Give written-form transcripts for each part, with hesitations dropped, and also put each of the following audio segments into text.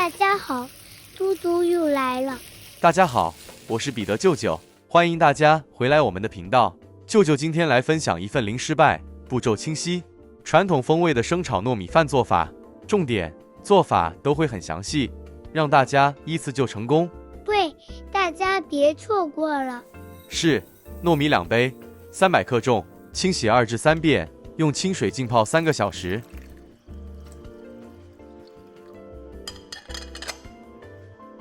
大家好，嘟嘟又來了。大家好，我是彼得舅舅，歡迎大家回來我們的頻道。舅舅今天來分享一份零失敗、步驟清晰、傳統風味的生炒糯米飯做法，重點做法都會很詳細，讓大家依次就成功。對，大家別錯過了。是，糯米2杯，300克重，清洗2至3遍，用清水浸泡3個小時。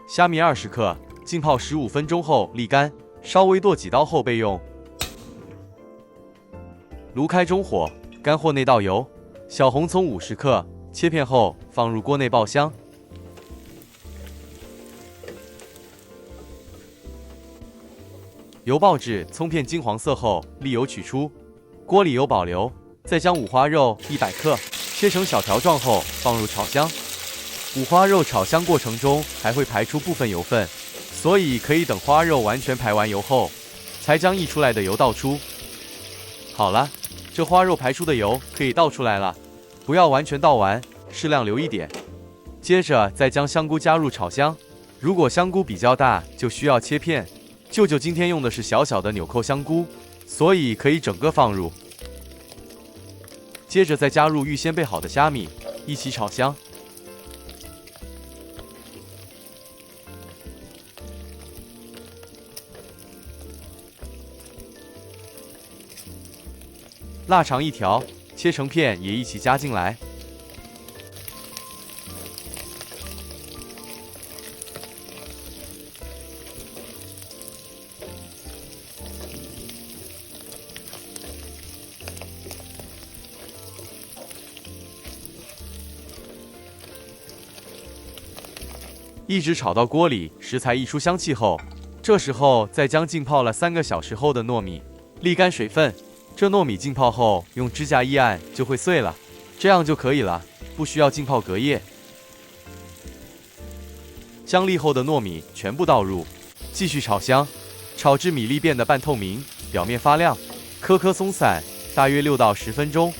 蝦米20克，浸泡15分鐘後瀝乾，稍微剁幾刀後備用。爐開中火，乾貨內倒油，小紅蔥50克，切片後放入鍋內爆香。油爆至蔥片金黃色後，瀝油取出，鍋裡油保留。再將五花肉100克切成小條狀後放入炒香。五花肉炒香過程中還會排出部分油分，所以可以等花肉完全排完油後，才將溢出來的油倒出。好了，這花肉排出的油可以倒出來了，不要完全倒完，適量留一點。接着再將香菇加入炒香，如果香菇比較大，就需要切片。舅舅今天用的是小小的紐扣香菇，所以可以整個放入。接着再加入預先備好的蝦米，一起炒香。臘腸1條，切成片也一起加進來。一直炒到鍋裡食材溢出香氣後，這時候再將浸泡了3個小時後的糯米瀝乾水分。這糯米浸泡後用指甲一按就會碎了，這樣就可以了，不需要浸泡隔夜。將瀝後的糯米全部倒入，繼續炒香，炒至米粒變得半透明，表面發亮，顆顆鬆散，大約6到10分鐘。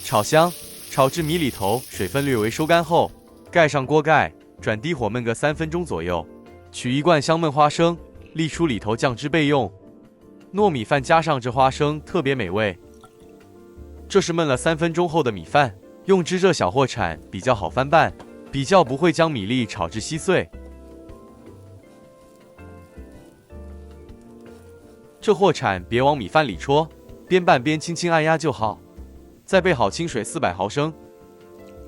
炒香，炒至米裡頭水分略微收乾後，蓋上鍋蓋，轉低火燜個3分鐘左右。取一罐香燜花生，瀝出裡頭醬汁備用。糯米飯加上這花生特別美味。這是燜了3分鐘後的米飯，用支這小貨鏟比較好翻拌，比較不會將米粒炒至稀碎。這貨鏟別往米飯裡戳，邊拌邊輕輕按壓就好。再備好清水400毫升，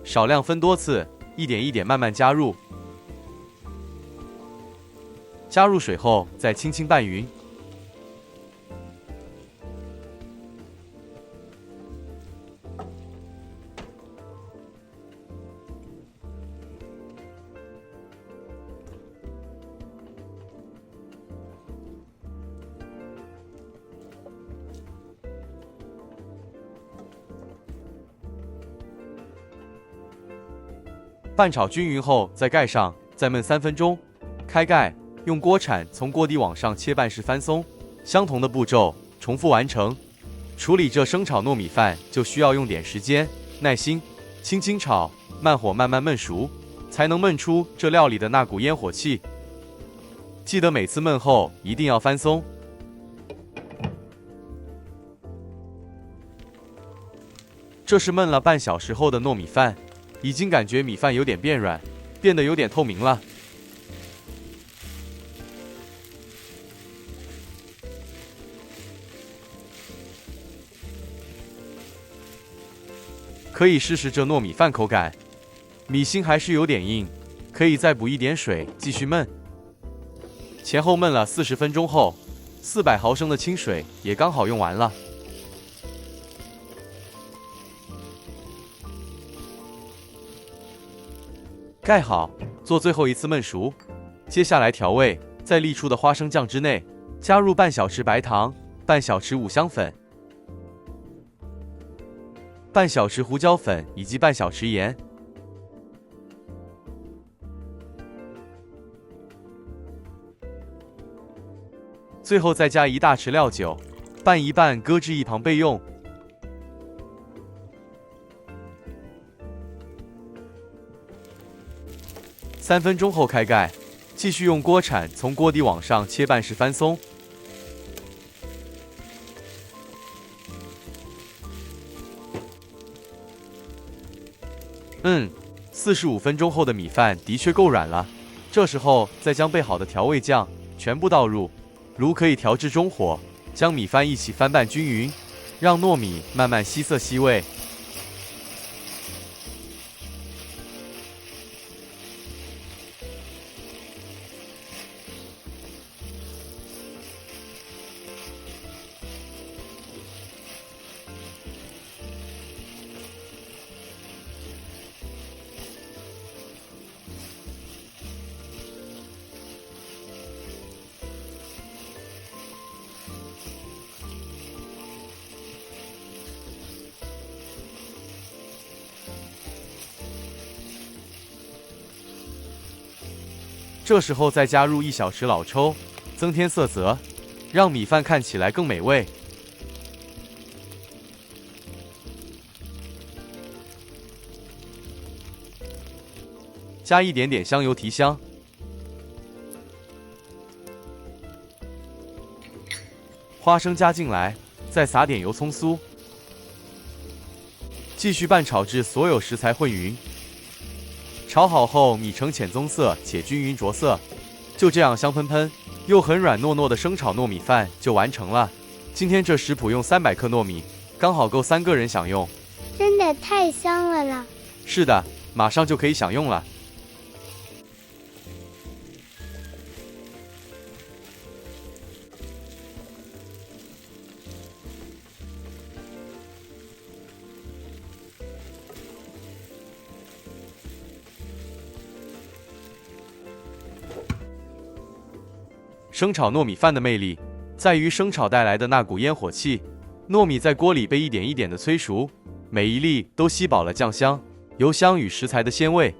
少量分多次，一點一點慢慢加入。加入水後再輕輕拌勻。拌炒均勻後再蓋上，再燜3分鐘。開蓋，用鍋鏟從鍋底往上切半式翻鬆。相同的步驟重複完成。處理這生炒糯米飯就需要用點時間、耐心，輕輕炒，慢火慢慢燜熟，才能燜出這料裡的那股煙火氣。記得每次燜後一定要翻鬆。這是燜了半小時後的糯米飯。已經感覺米飯有點變軟，變得有點透明了。可以試試這糯米飯口感，米心還是有點硬，可以再補一點水繼續燜。前後燜了40分鐘後，400毫升的清水也剛好用完了。蓋好，做最後一次燜熟。接下來調味，在瀝出的花生醬汁內加入半小匙白糖、半小匙五香粉、半小匙胡椒粉以及半小匙鹽。最後再加1大匙料酒，拌一拌，擱置一旁備用。3分鐘後開蓋，繼續用鍋鏟從鍋底往上切半時翻鬆。45分鐘後的米飯的確夠軟了，這時候再將備好的調味醬全部倒入，爐可以調至中火，將米飯一起翻拌均勻，讓糯米慢慢吸色吸味。這時候再加入1小匙老抽，增添色澤，讓米飯看起來更美味。加一點點香油提香，花生加進來，再撒點油蔥酥，繼續拌炒至所有食材混勻。炒好後，米呈淺棕色且均勻着色，就這樣香噴噴又很軟糯糯的生炒糯米飯就完成了。今天這食譜用300克糯米，剛好夠3個人享用。真的太香了啦！是的，馬上就可以享用了。生炒糯米飯的魅力在於生炒帶來的那股煙火氣，糯米在鍋裡被一點一點的催熟，每一粒都吸飽了醬香、油香與食材的鮮味。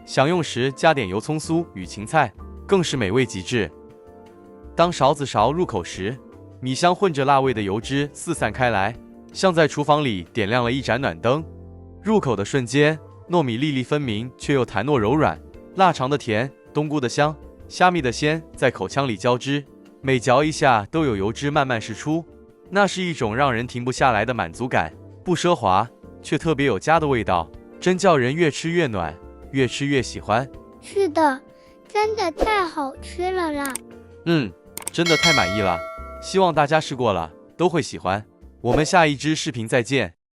享用時加點油蔥酥與芹菜，更是美味極致。當勺子勺入口時，米香混着辣味的油脂四散開來，像在廚房裡點亮了一盞暖燈。入口的瞬間，糯米粒粒分明卻又彈糯柔軟，臘腸的甜，冬菇的香，蝦米的鮮在口腔裡交織，每嚼一下都有油脂慢慢釋出，那是一種讓人停不下來的滿足感，不奢華卻特別有家的味道，真叫人越吃越暖，越吃越喜歡。是的，真的太好吃了啦！真的太滿意了，希望大家試過了都會喜歡。我們下一支視頻再見。